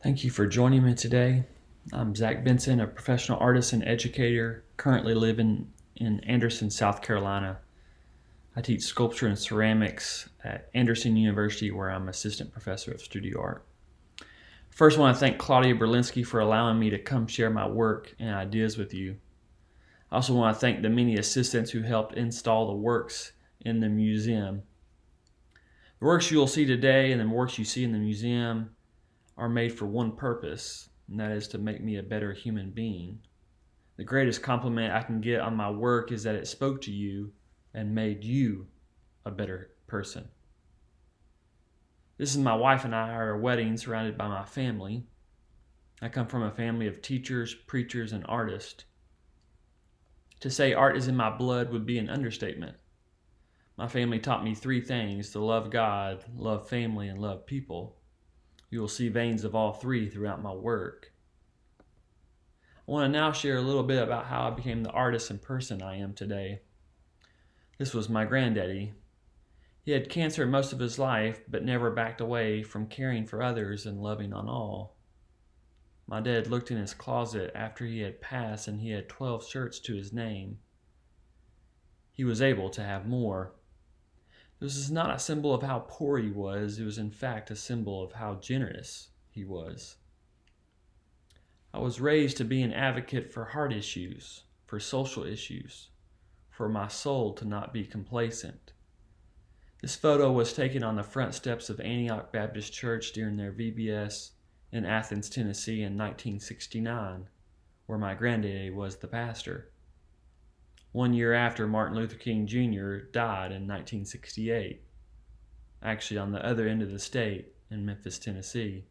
Thank you for joining me today. I'm Zac Benson, a professional artist and educator, currently living in Anderson, South Carolina. I teach sculpture and ceramics at Anderson University, where I'm assistant professor of studio art. First, I want to thank Claudia Berlinski for allowing me to come share my work and ideas with you. I also want to thank the many assistants who helped install the works in the museum. The works you will see today and the works you see in the museum are made for one purpose, and that is to make me a better human being. The greatest compliment I can get on my work is that it spoke to you and made you a better person. This is my wife and I at our wedding, surrounded by my family. I come from a family of teachers, preachers, and artists. To say art is in my blood would be an understatement. My family taught me three things: to love God, love family, and love people. You will see veins of all three throughout my work. I want to now share a little bit about how I became the artist and person I am today. This was my granddaddy. He had cancer most of his life, but never backed away from caring for others and loving on all. My dad looked in his closet after he had passed, and he had 12 shirts to his name. He was able to have more. This is not a symbol of how poor he was. It was in fact a symbol of how generous he was. I was raised to be an advocate for heart issues, for social issues, for my soul to not be complacent. This photo was taken on the front steps of Antioch Baptist Church during their VBS in Athens, Tennessee in 1969, where my granddaddy was the pastor. 1 year after Martin Luther King Jr. died in 1968, actually on the other end of the state in Memphis, Tennessee.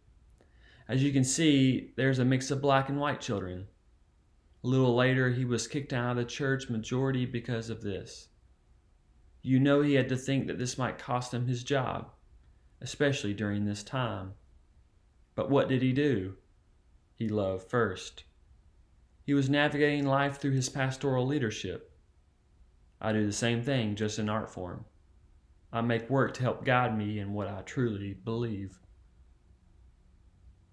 As you can see, there's a mix of black and white children. A little later, he was kicked out of the church majority because of this. You know he had to think that this might cost him his job, especially during this time. But what did he do? He loved first. He was navigating life through his pastoral leadership. I do the same thing, just in art form. I make work to help guide me in what I truly believe.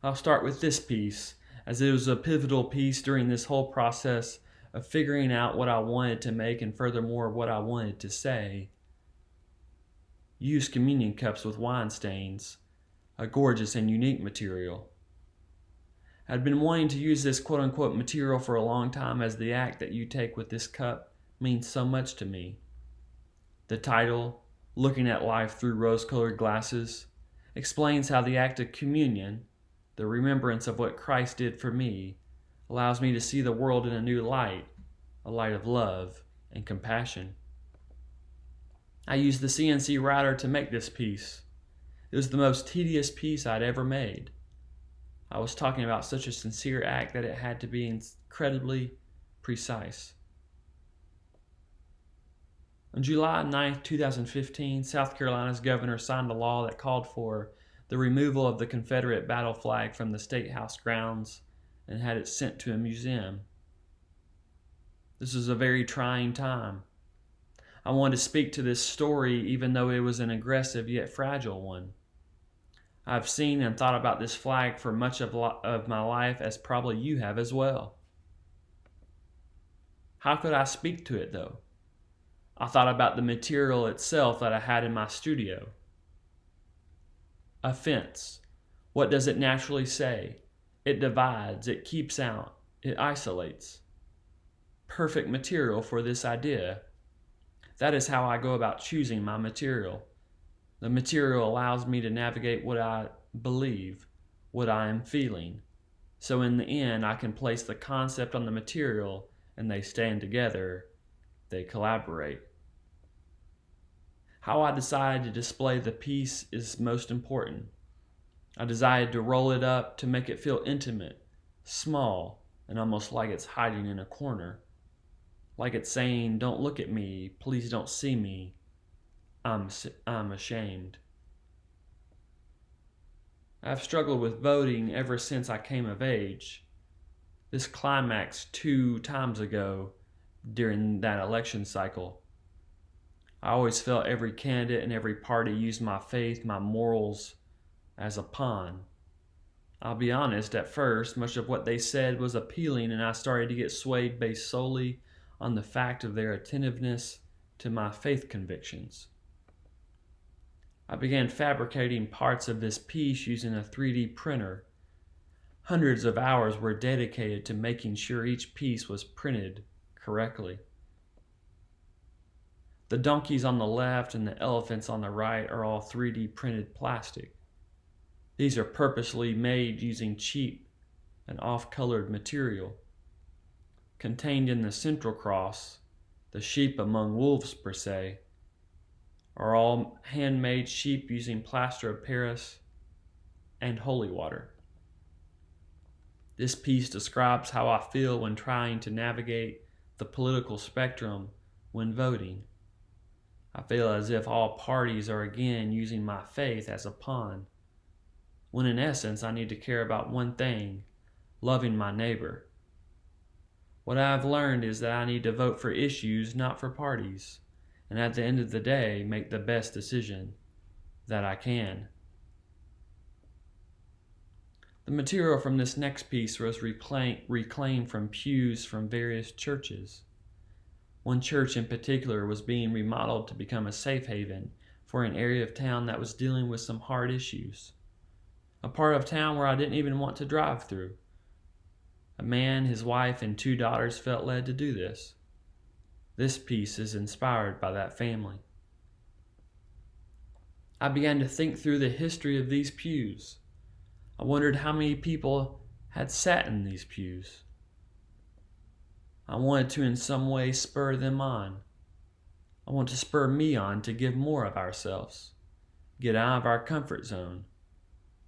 I'll start with this piece, as it was a pivotal piece during this whole process of figuring out what I wanted to make and furthermore what I wanted to say. Used communion cups with wine stains, a gorgeous and unique material. I'd been wanting to use this quote-unquote material for a long time, as the act that you take with this cup means so much to me. The title, Looking at Life Through Rose-Colored Glasses, explains how the act of communion, the remembrance of what Christ did for me, allows me to see the world in a new light, a light of love and compassion. I used the CNC router to make this piece. It was the most tedious piece I'd ever made. I was talking about such a sincere act that it had to be incredibly precise. On July 9, 2015, South Carolina's governor signed a law that called for the removal of the Confederate battle flag from the State House grounds and had it sent to a museum. This was a very trying time. I wanted to speak to this story even though it was an aggressive yet fragile one. I've seen and thought about this flag for much of my life, as probably you have as well. How could I speak to it though? I thought about the material itself that I had in my studio. A fence. What does it naturally say? It divides, it keeps out, it isolates. Perfect material for this idea. That is how I go about choosing my material. The material allows me to navigate what I believe, what I am feeling. So in the end, I can place the concept on the material and they stand together, they collaborate. How I decided to display the piece is most important. I decided to roll it up to make it feel intimate, small, and almost like it's hiding in a corner. Like it's saying, don't look at me, please don't see me, I'm ashamed. I've struggled with voting ever since I came of age. This climaxed 2 times ago during that election cycle. I always felt every candidate and every party used my faith, my morals, as a pawn. I'll be honest, at first, much of what they said was appealing, and I started to get swayed based solely on the fact of their attentiveness to my faith convictions. I began fabricating parts of this piece using a 3D printer. Hundreds of hours were dedicated to making sure each piece was printed correctly. The donkeys on the left and the elephants on the right are all 3D printed plastic. These are purposely made using cheap and off-colored material. Contained in the central cross, the sheep among wolves per se, are all handmade sheep using plaster of Paris and holy water. This piece describes how I feel when trying to navigate the political spectrum when voting. I feel as if all parties are again using my faith as a pawn, when in essence I need to care about one thing: loving my neighbor. What I've learned is that I need to vote for issues, not for parties, and at the end of the day, make the best decision that I can. The material from this next piece was reclaimed from pews from various churches. One church in particular was being remodeled to become a safe haven for an area of town that was dealing with some hard issues. A part of town where I didn't even want to drive through. A man, his wife, and 2 daughters felt led to do this. This piece is inspired by that family. I began to think through the history of these pews. I wondered how many people had sat in these pews. I wanted to in some way spur them on. I want to spur me on to give more of ourselves, get out of our comfort zone,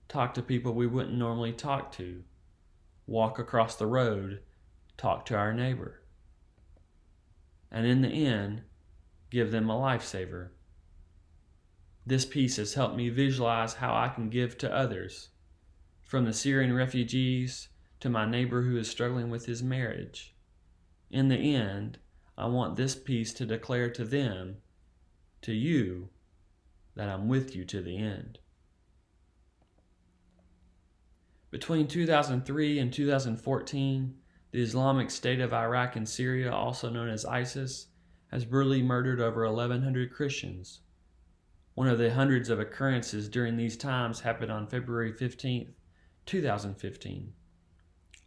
talk to people we wouldn't normally talk to, walk across the road, talk to our neighbor, and in the end, give them a lifesaver. This piece has helped me visualize how I can give to others, from the Syrian refugees to my neighbor who is struggling with his marriage. In the end, I want this piece to declare to them, to you, that I'm with you to the end. Between 2003 and 2014, the Islamic State of Iraq and Syria, also known as ISIS, has brutally murdered over 1,100 Christians. One of the hundreds of occurrences during these times happened on February 15, 2015.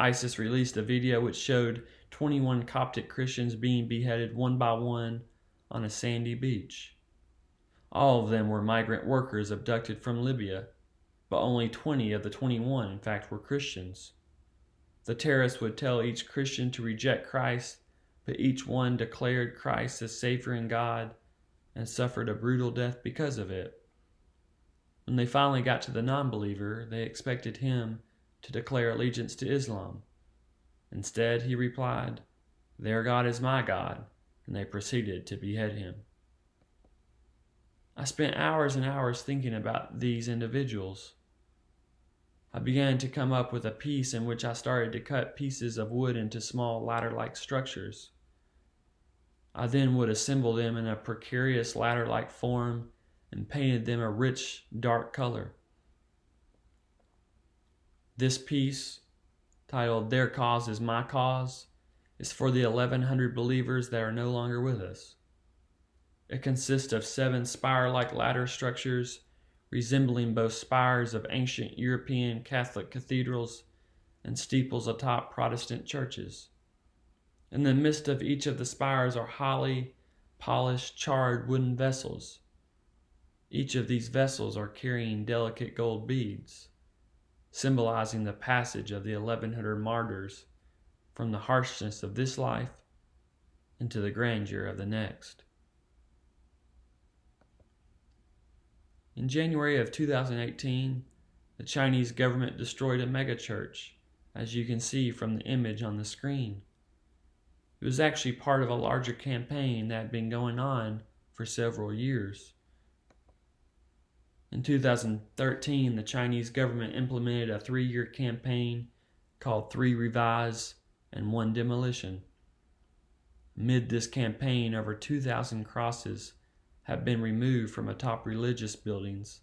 ISIS released a video which showed 21 Coptic Christians being beheaded one by one on a sandy beach. All of them were migrant workers abducted from Libya, but only 20 of the 21, in fact, were Christians. The terrorists would tell each Christian to reject Christ, but each one declared Christ as Savior and God and suffered a brutal death because of it. When they finally got to the non-believer, they expected him to declare allegiance to Islam. Instead, he replied, "Their God is my God," and they proceeded to behead him. I spent hours and hours thinking about these individuals. I began to come up with a piece in which I started to cut pieces of wood into small ladder-like structures. I then would assemble them in a precarious ladder-like form and painted them a rich, dark color. This piece, titled "Their Cause is My Cause," is for the 1,100 believers that are no longer with us. It consists of 7 spire-like ladder structures resembling both spires of ancient European Catholic cathedrals and steeples atop Protestant churches. In the midst of each of the spires are highly polished, charred wooden vessels. Each of these vessels are carrying delicate gold beads, symbolizing the passage of the 1,100 martyrs from the harshness of this life into the grandeur of the next. In January of 2018, the Chinese government destroyed a megachurch, as you can see from the image on the screen. It was actually part of a larger campaign that had been going on for several years. In 2013, the Chinese government implemented a 3-year campaign called 3 Revise and 1 Demolition. Amid this campaign, over 2,000 crosses have been removed from atop religious buildings,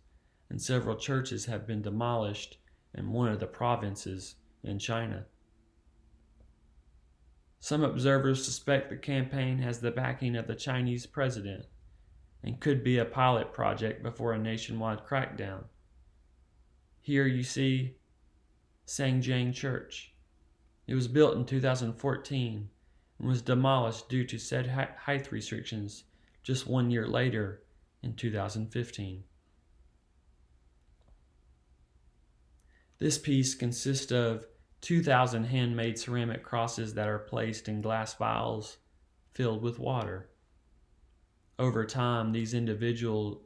and several churches have been demolished in one of the provinces in China. Some observers suspect the campaign has the backing of the Chinese president and could be a pilot project before a nationwide crackdown. Here you see Sangjiang Church. It was built in 2014 and was demolished due to said height restrictions just 1 year later in 2015. This piece consists of 2,000 handmade ceramic crosses that are placed in glass vials filled with water. Over time, these individual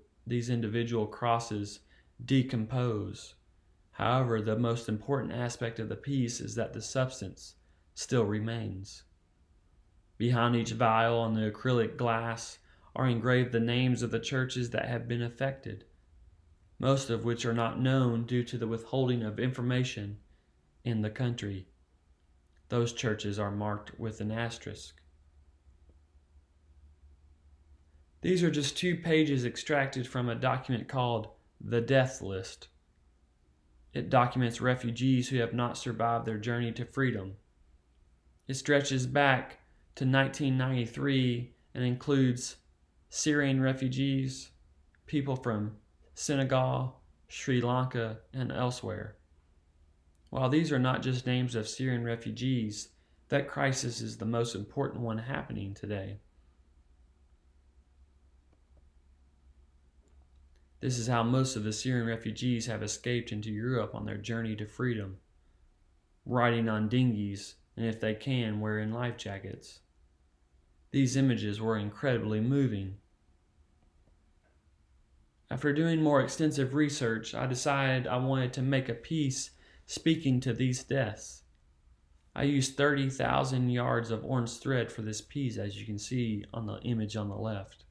crosses decompose. However, the most important aspect of the piece is that the substance still remains. Behind each vial on the acrylic glass are engraved the names of the churches that have been affected, most of which are not known due to the withholding of information in the country. Those churches are marked with an asterisk. These are just 2 pages extracted from a document called The Death List. It documents refugees who have not survived their journey to freedom. It stretches back to 1993 and includes Syrian refugees, people from Senegal, Sri Lanka, and elsewhere. While these are not just names of Syrian refugees, that crisis is the most important one happening today. This is how most of the Syrian refugees have escaped into Europe on their journey to freedom, riding on dinghies and, if they can, wearing life jackets. These images were incredibly moving. After doing more extensive research, I decided I wanted to make a piece speaking to these deaths. I used 30,000 yards of orange thread for this piece, as you can see on the image on the left.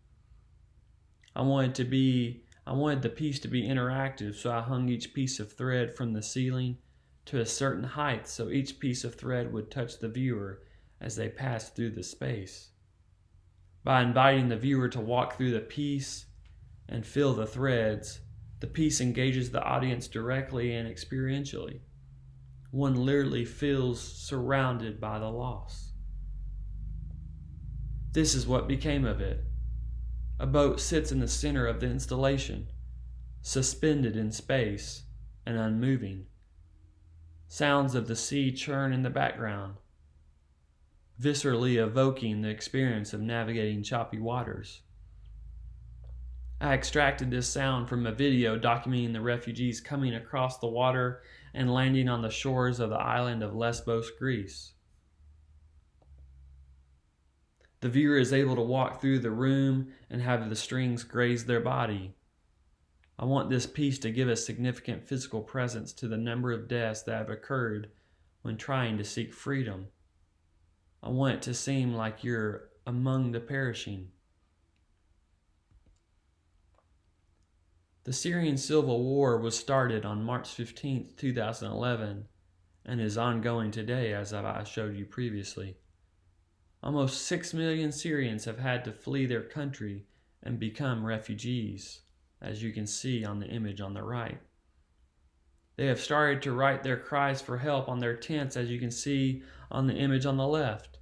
I wanted the piece to be interactive, so I hung each piece of thread from the ceiling to a certain height so each piece of thread would touch the viewer as they passed through the space. By inviting the viewer to walk through the piece and feel the threads, the piece engages the audience directly and experientially. One literally feels surrounded by the loss. This is what became of it. A boat sits in the center of the installation, suspended in space and unmoving. Sounds of the sea churn in the background, viscerally evoking the experience of navigating choppy waters. I extracted this sound from a video documenting the refugees coming across the water and landing on the shores of the island of Lesbos, Greece. The viewer is able to walk through the room and have the strings graze their body. I want this piece to give a significant physical presence to the number of deaths that have occurred when trying to seek freedom. I want it to seem like you're among the perishing. The Syrian Civil War was started on March 15, 2011, and is ongoing today, as I showed you previously. Almost 6 million Syrians have had to flee their country and become refugees, as you can see on the image on the right. They have started to write their cries for help on their tents, as you can see on the image on the left.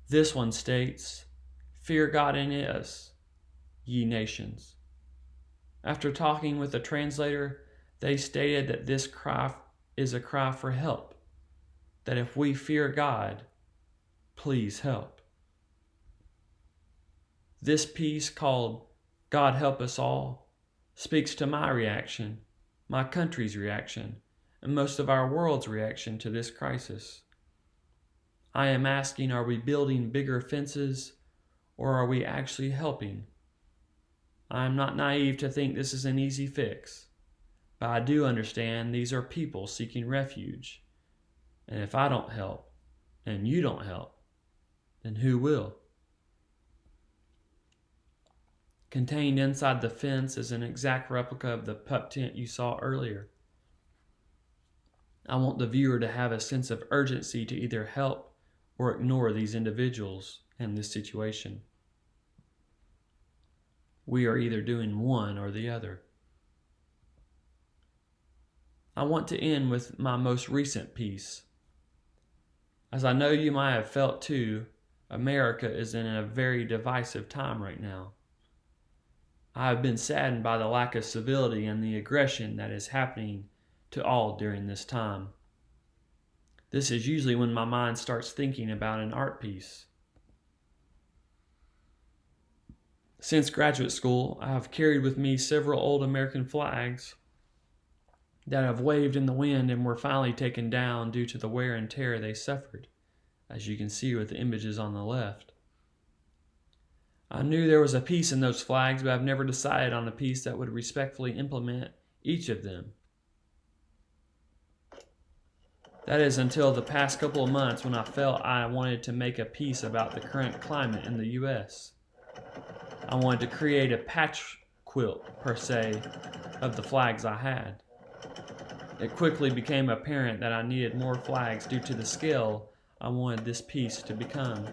This one states, "Fear God in us, ye nations." After talking with a translator, they stated that this cry is a cry for help, that if we fear God, please help. This piece, called God Help Us All, speaks to my reaction, my country's reaction, and most of our world's reaction to this crisis. I am asking, are we building bigger fences, or are we actually helping? I am not naive to think this is an easy fix, but I do understand these are people seeking refuge. And if I don't help, and you don't help, then who will? Contained inside the fence is an exact replica of the pup tent you saw earlier. I want the viewer to have a sense of urgency to either help or ignore these individuals and this situation. We are either doing one or the other. I want to end with my most recent piece. As I know you might have felt too, America is in a very divisive time right now. I have been saddened by the lack of civility and the aggression that is happening to all during this time. This is usually when my mind starts thinking about an art piece. Since graduate school, I have carried with me several old American flags that have waved in the wind and were finally taken down due to the wear and tear they suffered, as you can see with the images on the left. I knew there was a piece in those flags, but I've never decided on a piece that would respectfully implement each of them. That is until the past couple of months when I felt I wanted to make a piece about the current climate in the U.S. I wanted to create a patch quilt, per se, of the flags I had. It quickly became apparent that I needed more flags due to the scale I wanted this piece to become.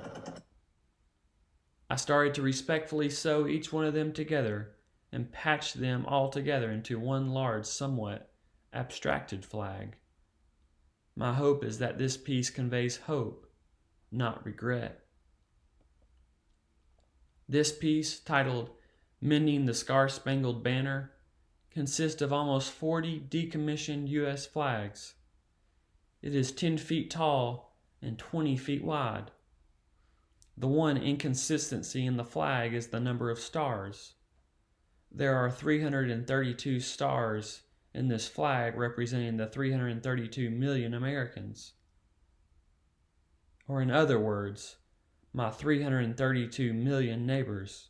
I started to respectfully sew each one of them together and patch them all together into one large, somewhat abstracted flag. My hope is that this piece conveys hope, not regret. This piece, titled Mending the Scar-Spangled Banner, consists of almost 40 decommissioned U.S. flags. It is 10 feet tall and 20 feet wide. The one inconsistency in the flag is the number of stars. There are 332 stars in this flag, representing the 332 million Americans. Or in other words, my 332 million neighbors.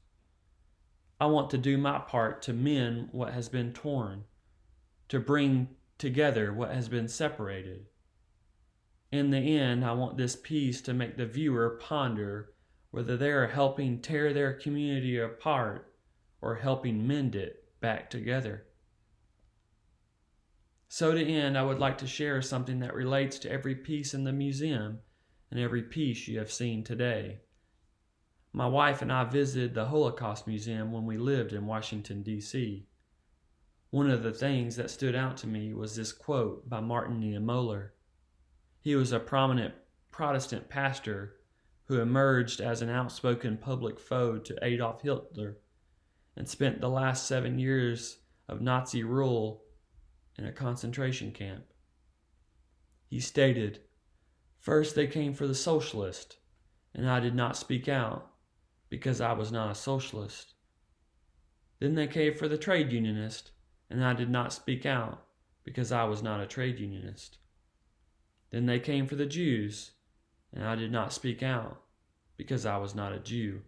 I want to do my part to mend what has been torn, to bring together what has been separated. In the end, I want this piece to make the viewer ponder whether they are helping tear their community apart or helping mend it back together. So to end, I would like to share something that relates to every piece in the museum and every piece you have seen today. My wife and I visited the Holocaust Museum when we lived in Washington, D.C. One of the things that stood out to me was this quote by Martin Niamler. He was a prominent Protestant pastor who emerged as an outspoken public foe to Adolf Hitler and spent the last 7 years of Nazi rule in a concentration camp. He stated, "First they came for the socialist, and I did not speak out because I was not a socialist. Then they came for the trade unionist, and I did not speak out because I was not a trade unionist. Then they came for the Jews, and I did not speak out because I was not a Jew.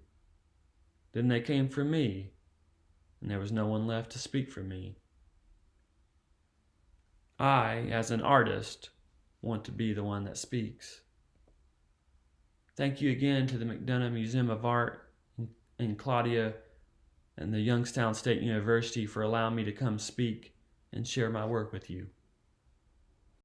Then they came for me, and there was no one left to speak for me. I, as an artist, want to be the one that speaks." Thank you again to the McDonough Museum of Art and Claudia and the Youngstown State University for allowing me to come speak and share my work with you.